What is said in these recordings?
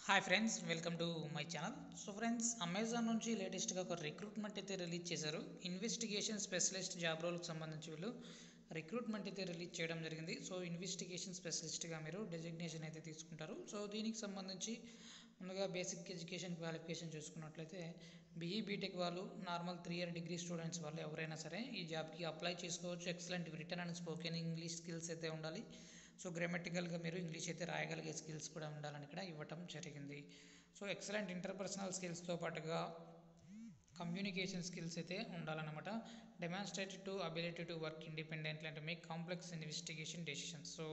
Hi friends, welcome to my channel. So friends, Amazon నుంచి లేటెస్ట్గా ఒక రిక్రూట్మెంట్ అయితే రిలీజ్ చేశారు. ఇన్వెస్టిగేషన్ స్పెషలిస్ట్ జాబ్ రోల్కి సంబంధించి వీళ్ళు రిక్రూట్మెంట్ అయితే రిలీజ్ చేయడం జరిగింది. సో ఇన్వెస్టిగేషన్ స్పెషలిస్ట్గా మీరు డెసిగ్నేషన్ అయితే తీసుకుంటారు. సో దీనికి సంబంధించి ముందుగా బేసిక్ ఎడ్యుకేషన్ క్వాలిఫికేషన్ చూసుకున్నట్లయితే బీటెక్ వాళ్ళు, నార్మల్ 3 ఇయర్ డిగ్రీ స్టూడెంట్స్ వాళ్ళు ఎవరైనా సరే ఈ జాబ్కి అప్లై చేసుకోవచ్చు. Excellent return and spoken English skills అయితే ఉండాలి. సో గ్రామటికల్గా మీరు ఇంగ్లీష్ అయితే రాయగలిగే స్కిల్స్ కూడా ఉండాలని ఇక్కడ ఇవ్వటం జరిగింది. సో ఎక్సలెంట్ ఇంటర్పర్సనల్ స్కిల్స్తో పాటుగా కమ్యూనికేషన్ స్కిల్స్ అయితే ఉండాలన్నమాట. Demonstrated to ability to work independently అంటే make complex investigation decisions. So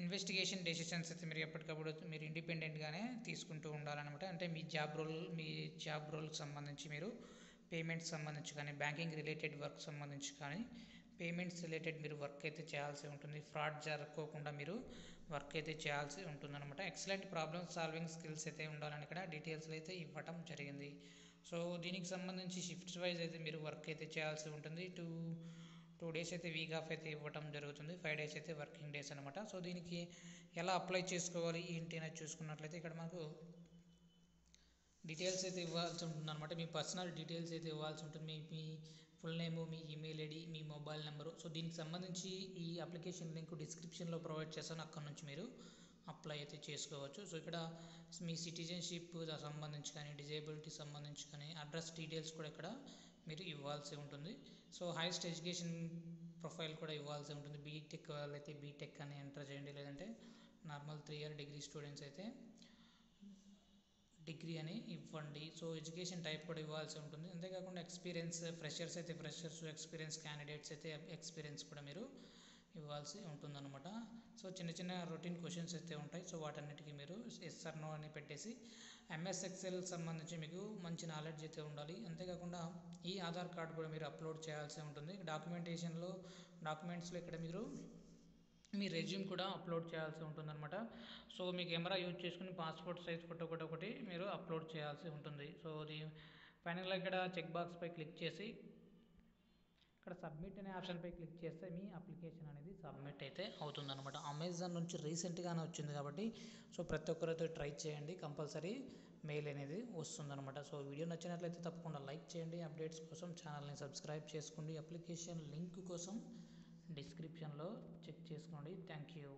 investigation decisions అయితే మీరు ఎప్పటికప్పుడు మీరు ఇండిపెండెంట్గానే తీసుకుంటూ ఉండాలన్నమాట. అంటే మీ జాబ్ రోల్కి సంబంధించి మీరు పేమెంట్స్ సంబంధించి కానీ, బ్యాంకింగ్ రిలేటెడ్ వర్క్ సంబంధించి కానీ, పేమెంట్స్ రిలేటెడ్ మీరు వర్క్ అయితే చేయాల్సి ఉంటుంది. ఫ్రాడ్ జరగకోకుండా మీరు వర్క్ అయితే చేయాల్సి ఉంటుందన్నమాట. ఎక్సలెంట్ ప్రాబ్లమ్ సాల్వింగ్ స్కిల్స్ అయితే ఉండాలని ఇక్కడ డీటెయిల్స్ అయితే ఇవ్వటం జరిగింది. సో దీనికి సంబంధించి షిఫ్ట్స్ వైజ్ అయితే మీరు వర్క్ అయితే చేయాల్సి ఉంటుంది. టూ డేస్ అయితే వీక్ ఆఫ్ అయితే ఇవ్వటం జరుగుతుంది. 5 డేస్ అయితే వర్కింగ్ డేస్ అనమాట. సో దీనికి ఎలా అప్లై చేసుకోవాలి ఏంటి అనేది చూసుకున్నట్లయితే ఇక్కడ మనకు డీటెయిల్స్ అయితే ఇవ్వాల్సి ఉంటుంది అనమాట. మీ పర్సనల్ డీటెయిల్స్ అయితే ఇవ్వాల్సి ఉంటుంది. మీ ఫుల్ నేము, మీ ఈమెయిల్ ఐడి, మీ మొబైల్ నెంబరు. సో దీనికి సంబంధించి ఈ అప్లికేషన్ లింక్ డిస్క్రిప్షన్లో ప్రొవైడ్ చేస్తాను. అక్కడ నుంచి మీరు అప్లై అయితే చేసుకోవచ్చు. సో ఇక్కడ మీ సిటిజన్షిప్ సంబంధించి కానీ, డిజేబిలిటీ సంబంధించి కానీ, అడ్రస్ డీటెయిల్స్ కూడా ఇక్కడ మీరు ఇవ్వాల్సి ఉంటుంది. సో హైయెస్ట్ ఎడ్యుకేషన్ ప్రొఫైల్ కూడా ఇవ్వాల్సి ఉంటుంది. బీటెక్ వాళ్ళైతే బీటెక్ అని ఎంటర్ చేయండి, లేదంటే నార్మల్ 3 ఇయర్ డిగ్రీ స్టూడెంట్స్ అయితే డిగ్రీ అని ఇవ్వండి. సో ఎడ్యుకేషన్ టైప్ కూడా ఇవ్వాల్సి ఉంటుంది. అంతేకాకుండా ఎక్స్పీరియన్స్, ఫ్రెషర్స్ అయితే ఫ్రెషర్స్, ఎక్స్పీరియన్స్ క్యాండిడేట్స్ అయితే ఎక్స్పీరియన్స్ కూడా మీరు ఇవ్వాల్సి ఉంటుందన్నమాట. సో చిన్న చిన్న రొటీన్ క్వశ్చన్స్ అయితే ఉంటాయి. సో వాటన్నిటికీ మీరు ఎస్ ఆర్ నో అని పెట్టేసి ఎంఎస్ ఎక్సెల్ సంబంధించి మీకు మంచి నాలెడ్జ్ అయితే ఉండాలి. అంతేకాకుండా ఈ ఆధార్ కార్డు కూడా మీరు అప్లోడ్ చేయాల్సి ఉంటుంది. డాక్యుమెంట్స్లో ఇక్కడ మీరు మీ రెజ్యూమ్ కూడా అప్లోడ్ చేయాల్సి ఉంటుందన్నమాట. సో మీ కెమెరా యూజ్ చేసుకుని పాస్పోర్ట్ సైజ్ ఫోటో కూడా ఒకటి మీరు అప్లోడ్ చేయాల్సి ఉంటుంది. సో అది ఫైనల్గా ఇక్కడ చెక్ బాక్స్పై క్లిక్ చేసి ఇక్కడ సబ్మిట్ అనే ఆప్షన్పై క్లిక్ చేస్తే మీ అప్లికేషన్ అనేది సబ్మిట్ అయితే అవుతుందన్నమాట. అమెజాన్ నుంచి రీసెంట్గానే వచ్చింది కాబట్టి సో ప్రతి ఒక్కరైతే ట్రై చేయండి. కంపల్సరీ మెయిల్ అనేది వస్తుందన్నమాట. సో వీడియో నచ్చినట్లయితే తప్పకుండా లైక్ చేయండి. అప్డేట్స్ కోసం ఛానల్ని సబ్స్క్రైబ్ చేసుకోండి. అప్లికేషన్ లింక్ కోసం డిస్క్రిప్షన్లో చెక్ చేసుకోండి. Thank you.